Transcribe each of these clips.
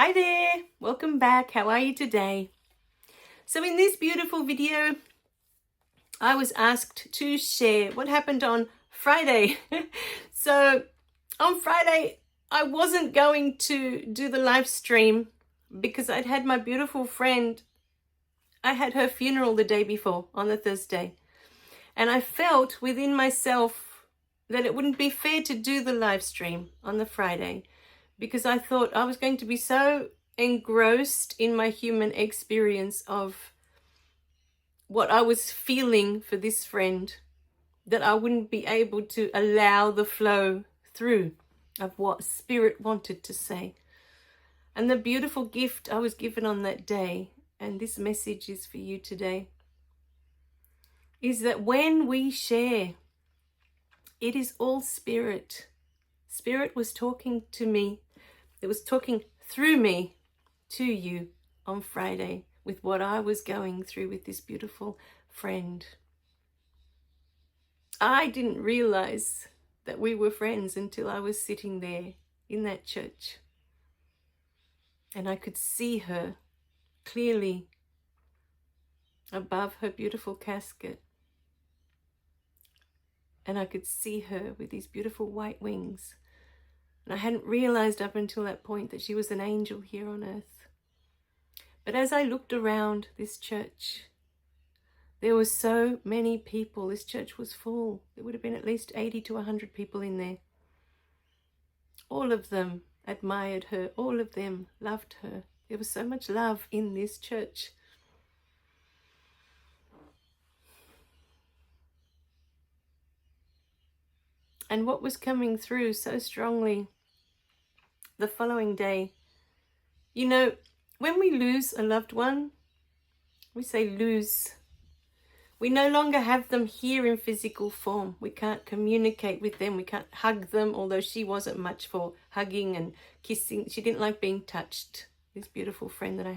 Hi there, welcome back. How are you today? So in this beautiful video, I was asked to share what happened on Friday. So on Friday, I wasn't going to do the live stream because I'd had my beautiful friend, I had her funeral the day before on the Thursday. And I felt within myself that it wouldn't be fair to do the live stream on the Friday, because I thought I was going to be so engrossed in my human experience of what I was feeling for this friend that I wouldn't be able to allow the flow through of what Spirit wanted to say. And the beautiful gift I was given on that day, and this message is for you today, is that when we share, it is all Spirit. Spirit was talking to me. It was talking through me to you on Friday with what I was going through with this beautiful friend. I didn't realize that we were friends until I was sitting there in that church. And I could see her clearly above her beautiful casket. And I could see her with these beautiful white wings. And I hadn't realized up until that point that she was an angel here on earth. But as I looked around this church, there were so many people. This church was full. There would have been at least 80 to 100 people in there. All of them admired her. All of them loved her. There was so much love in this church. And what was coming through so strongly the following day, you know, when we lose a loved one, we say lose. We no longer have them here in physical form. We can't communicate with them. We can't hug them, although she wasn't much for hugging and kissing. She didn't like being touched. This beautiful friend that I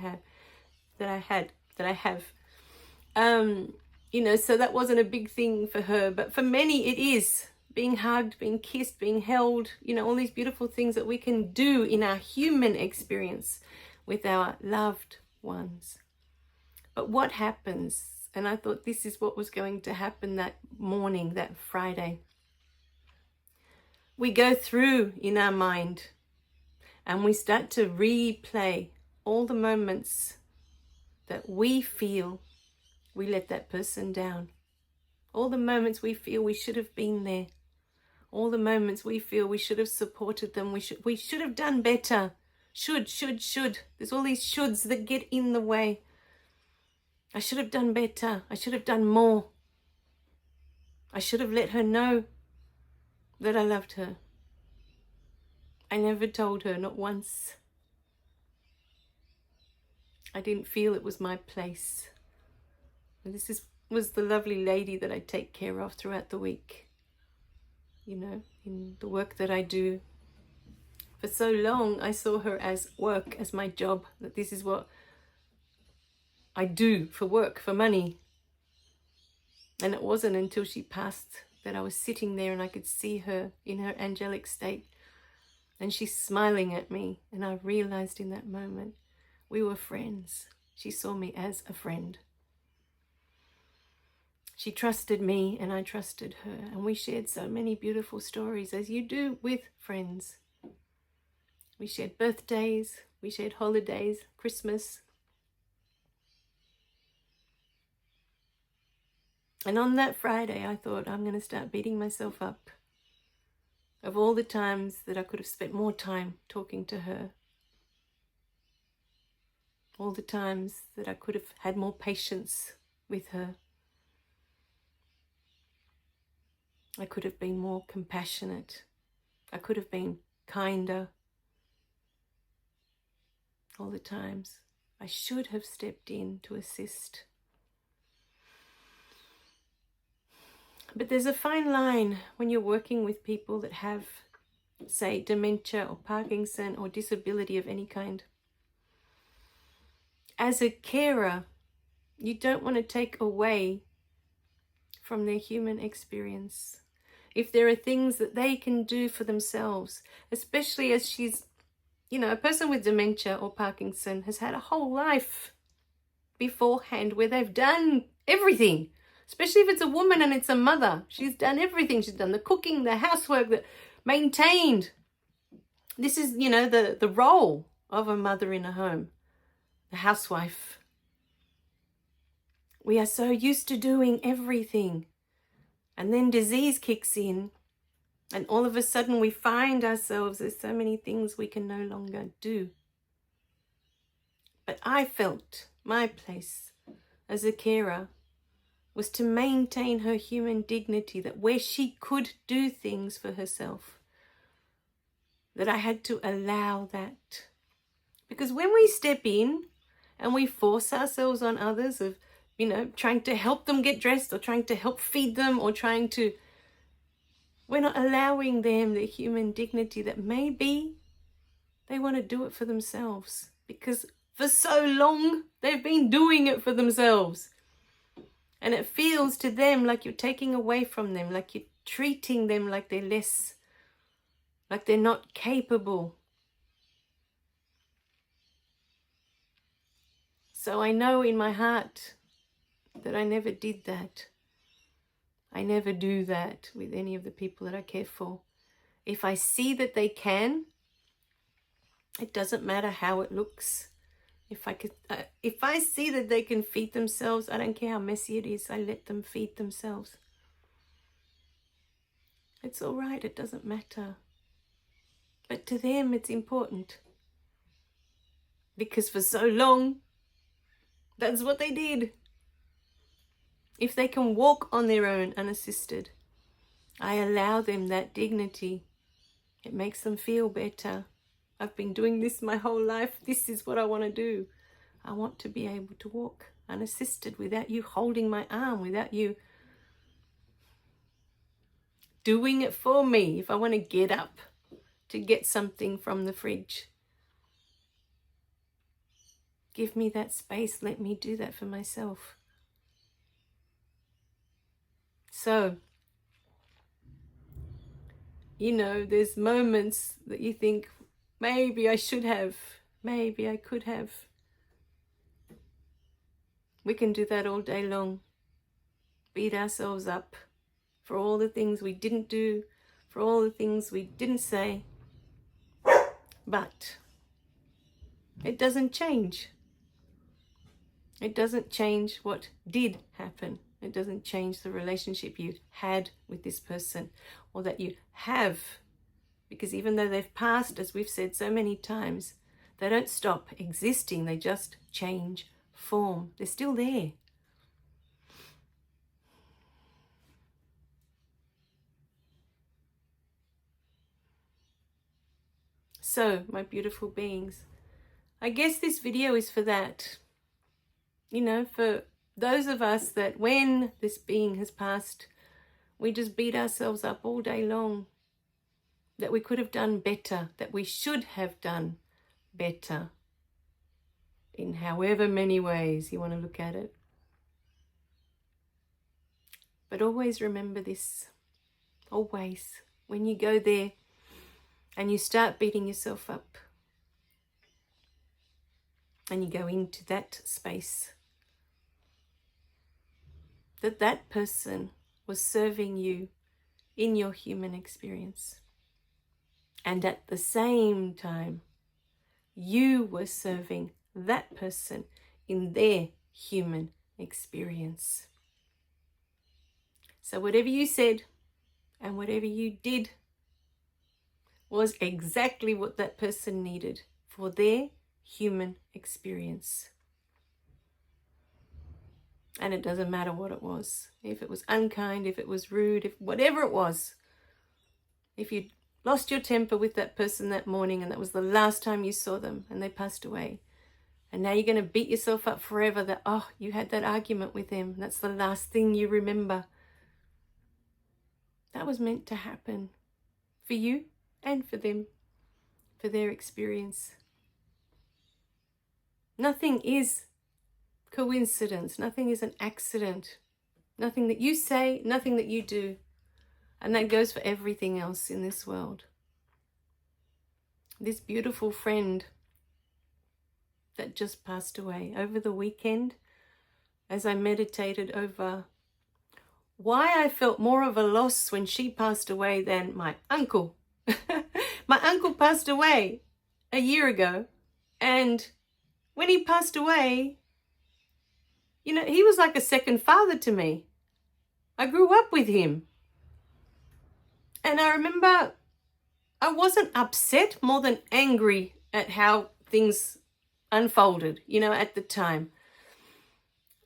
have. You know, so that wasn't a big thing for her. But for many, it is. Being hugged, being kissed, being held, you know, all these beautiful things that we can do in our human experience with our loved ones. But what happens, and I thought this is what was going to happen that morning, that Friday. We go through in our mind and we start to replay all the moments that we feel we let that person down. All the moments we feel we should have been there. All the moments we feel we should have supported them. We should have done better. Should. There's all these shoulds that get in the way. I should have done better. I should have done more. I should have let her know that I loved her. I never told her, not once. I didn't feel it was my place. And this was the lovely lady that I take care of throughout the week. You know, in the work that I do. For so long, I saw her as work, as my job, that this is what I do for work, for money. And it wasn't until she passed that I was sitting there and I could see her in her angelic state. And she's smiling at me. And I realized in that moment, we were friends. She saw me as a friend. She trusted me and I trusted her. And we shared so many beautiful stories, as you do with friends. We shared birthdays, we shared holidays, Christmas. And on that Friday, I thought, I'm going to start beating myself up of all the times that I could have spent more time talking to her. All the times that I could have had more patience with her. I could have been more compassionate. I could have been kinder. All the times I should have stepped in to assist. But there's a fine line when you're working with people that have, say, dementia or Parkinson or disability of any kind. As a carer, you don't want to take away from their human experience. If there are things that they can do for themselves, especially as she's you know, a person with dementia or Parkinson has had a whole life beforehand where they've done everything, especially if it's a woman and it's a mother. She's done everything. She's done the cooking, the housework, the maintained. This is, you know, the role of a mother in a home, the housewife. We are so used to doing everything. And then disease kicks in. And all of a sudden we find ourselves, there's so many things we can no longer do. But I felt my place as a carer was to maintain her human dignity, that where she could do things for herself, that I had to allow that. Because when we step in and we force ourselves on others of, you know, trying to help them get dressed or trying to help feed them or we're not allowing them the human dignity that maybe they want to do it for themselves, because for so long they've been doing it for themselves. And it feels to them like you're taking away from them, like you're treating them like they're less, like they're not capable. So I know in my heart that I never did that. I never do that with any of the people that I care for. If I see that they can, it doesn't matter how it looks. If I see that they can feed themselves, I don't care how messy it is, I let them feed themselves. It's all right, it doesn't matter. But to them, it's important. Because for so long, that's what they did. If they can walk on their own unassisted, I allow them that dignity. It makes them feel better. I've been doing this my whole life. This is what I want to do. I want to be able to walk unassisted without you holding my arm, without you doing it for me. If I want to get up to get something from the fridge, give me that space. Let me do that for myself. So, you know, there's moments that you think, maybe I should have, maybe I could have. We can do that all day long. Beat ourselves up for all the things we didn't do, for all the things we didn't say. But it doesn't change. It doesn't change what did happen. It doesn't change the relationship you had with this person, or that you have. Because even though they've passed, as we've said so many times, they don't stop existing. They just change form. They're still there. So, my beautiful beings, I guess this video is for that. You know, for those of us that when this being has passed, we just beat ourselves up all day long. That we could have done better, that we should have done better. In however many ways you want to look at it. But always remember this. Always. When you go there and you start beating yourself up, and you go into that space, that person was serving you in your human experience. And at the same time, you were serving that person in their human experience. So whatever you said and whatever you did was exactly what that person needed for their human experience. And it doesn't matter what it was. If it was unkind, if it was rude, if whatever it was. If you lost your temper with that person that morning and that was the last time you saw them and they passed away. And now you're going to beat yourself up forever that, oh, you had that argument with them. That's the last thing you remember. That was meant to happen for you and for them, for their experience. Nothing is coincidence. Nothing is an accident. Nothing that you say, nothing that you do. And that goes for everything else in this world. this beautiful friend that just passed away over the weekend, as I meditated over why I felt more of a loss when she passed away than my uncle. My uncle passed away a year ago, and when he passed away, you know, he was like a second father to me. I grew up with him. And I remember I wasn't upset, more than angry at how things unfolded, you know, at the time.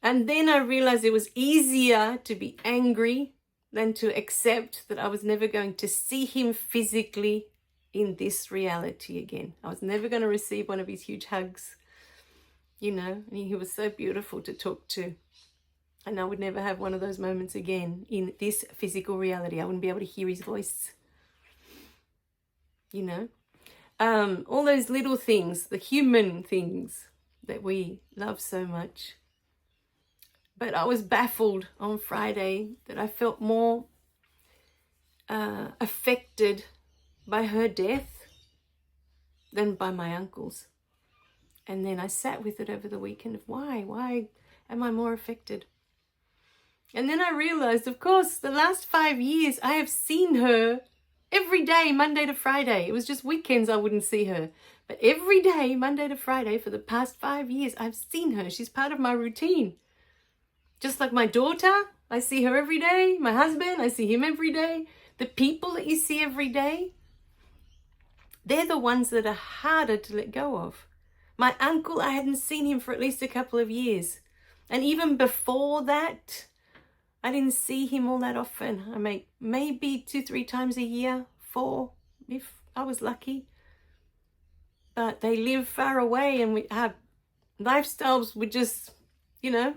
And then I realized it was easier to be angry than to accept that I was never going to see him physically in this reality again. I was never going to receive one of his huge hugs, you know, and he was so beautiful to talk to. And I would never have one of those moments again in this physical reality. I wouldn't be able to hear his voice, you know. All those little things, the human things that we love so much. But I was baffled on Friday that I felt more affected by her death than by my uncle's. And then I sat with it over the weekend of why am I more affected? And then I realized, of course, the last 5 years I have seen her every day, Monday to Friday. It was just weekends I wouldn't see her. But every day, Monday to Friday, for the past 5 years, I've seen her. She's part of my routine. Just like my daughter, I see her every day. My husband, I see him every day. The people that you see every day, they're the ones that are harder to let go of. My uncle, I hadn't seen him for at least a couple of years. And even before that, I didn't see him all that often. I make maybe 2-3 times a year, 4, if I was lucky. But they live far away, and our lifestyles were just, you know,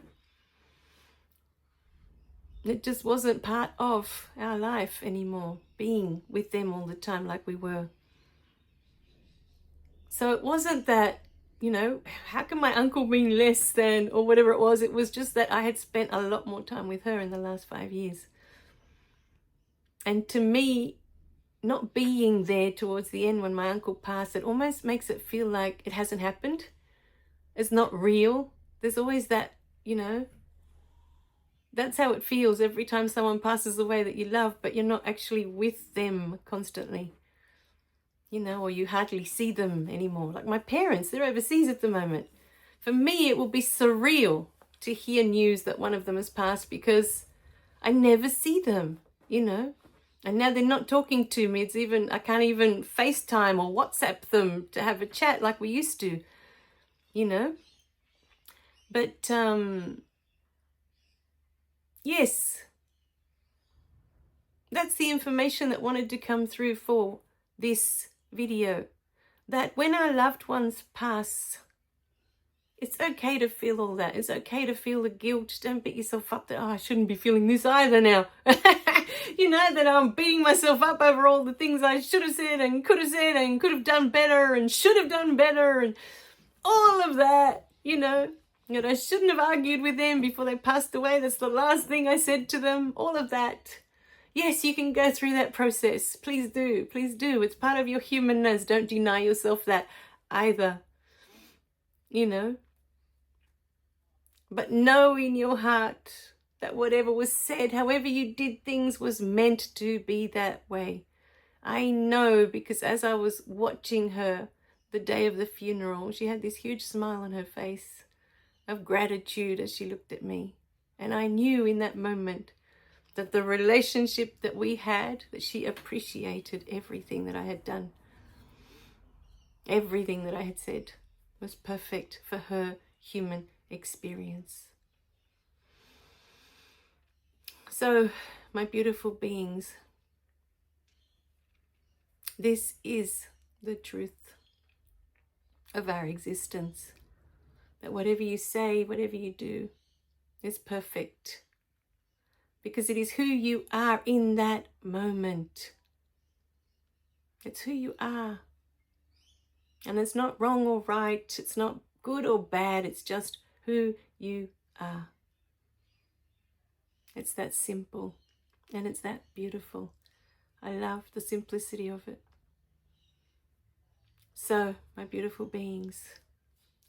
it just wasn't part of our life anymore, being with them all the time like we were. So it wasn't that, you know, how can my uncle mean less than, or whatever it was. It was just that I had spent a lot more time with her in the last 5 years. And to me, not being there towards the end when my uncle passed, it almost makes it feel like it hasn't happened. It's not real. There's always that, you know, that's how it feels every time someone passes away that you love, but you're not actually with them constantly. You know, or you hardly see them anymore. Like my parents, they're overseas at the moment. For me, it will be surreal to hear news that one of them has passed because I never see them, you know. And now they're not talking to me. It's even, I can't even FaceTime or WhatsApp them to have a chat like we used to, you know. But, yes, that's the information that wanted to come through for this video, that when our loved ones pass, it's okay to feel all that. It's okay to feel the guilt. Don't beat yourself up that, oh, I shouldn't be feeling this either now. You know, that I'm beating myself up over all the things I should have said and could have done better and should have done better and all of that, you know. That I shouldn't have argued with them before they passed away. That's the last thing I said to them. All of that. Yes, you can go through that process. Please do. Please do. It's part of your humanness. Don't deny yourself that either. You know. But know in your heart that whatever was said, however you did things, was meant to be that way. I know, because as I was watching her the day of the funeral, she had this huge smile on her face of gratitude as she looked at me. And I knew in that moment that the relationship that we had, that she appreciated everything that I had done. Everything that I had said was perfect for her human experience. So, my beautiful beings, this is the truth of our existence. That whatever you say, whatever you do, is perfect. Because it is who you are in that moment. It's who you are. And it's not wrong or right. It's not good or bad. It's just who you are. It's that simple. And it's that beautiful. I love the simplicity of it. So, my beautiful beings,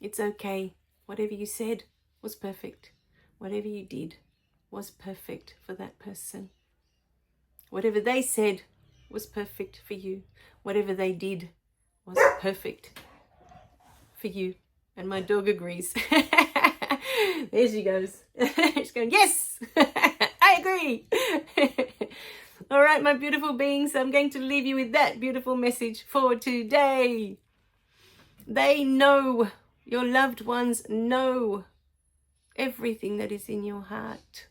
it's okay. Whatever you said was perfect. Whatever you did was perfect for that person. Whatever they said was perfect for you. Whatever they did was perfect for you. And my dog agrees. There she goes. She's going, yes, I agree. All right, my beautiful beings, I'm going to leave you with that beautiful message for today. They know, your loved ones know everything that is in your heart.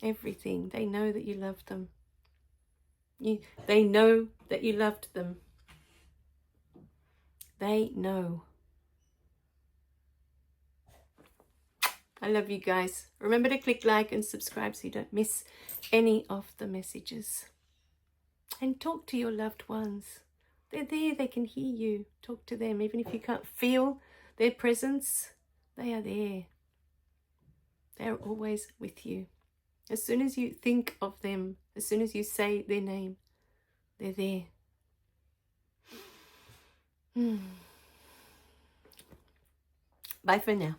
Everything. They know that you love them. They know that you loved them. They know. I love you guys. Remember to click like and subscribe so you don't miss any of the messages. And talk to your loved ones. They're there, they can hear you. Talk to them. Even if you can't feel their presence, they are there. They're always with you. As soon as you think of them, as soon as you say their name, they're there. Bye for now.